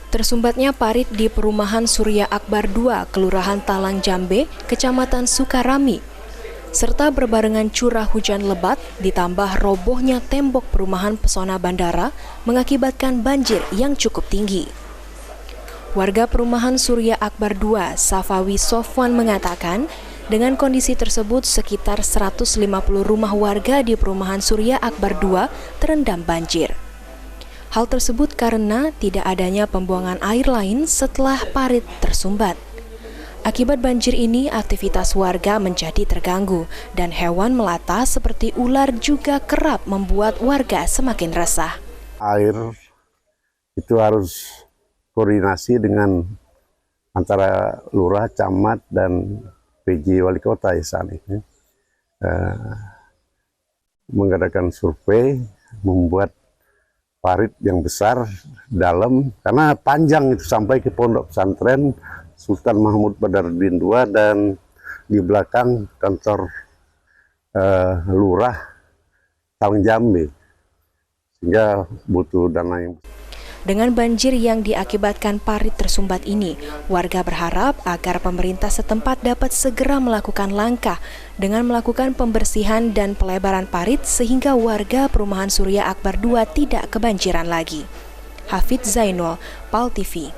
Tersumbatnya parit di perumahan Surya Akbar 2, Kelurahan Talang Jambe, Kecamatan Sukarami, serta berbarengan curah hujan lebat ditambah robohnya tembok perumahan Pesona Bandara mengakibatkan banjir yang cukup tinggi. Warga perumahan Surya Akbar 2, Safawi Sofwan mengatakan, dengan kondisi tersebut sekitar 150 rumah warga di perumahan Surya Akbar 2 terendam banjir. Hal tersebut karena tidak adanya pembuangan air lain setelah parit tersumbat. Akibat banjir ini, aktivitas warga menjadi terganggu dan hewan melata seperti ular juga kerap membuat warga semakin resah. Air itu harus koordinasi dengan antara lurah, camat, dan PJ wali kota ya saat ini. Mengadakan survei, membuat parit yang besar dalam, karena panjang itu sampai ke pondok pesantren Sultan Mahmud Badarudin II dan di belakang kantor lurah Talang Jambe, sehingga butuh dana yang besar. Dengan banjir yang diakibatkan parit tersumbat ini, warga berharap agar pemerintah setempat dapat segera melakukan langkah dengan melakukan pembersihan dan pelebaran parit sehingga warga perumahan Surya Akbar 2 tidak kebanjiran lagi. Hafidz Zainul, PAL TV.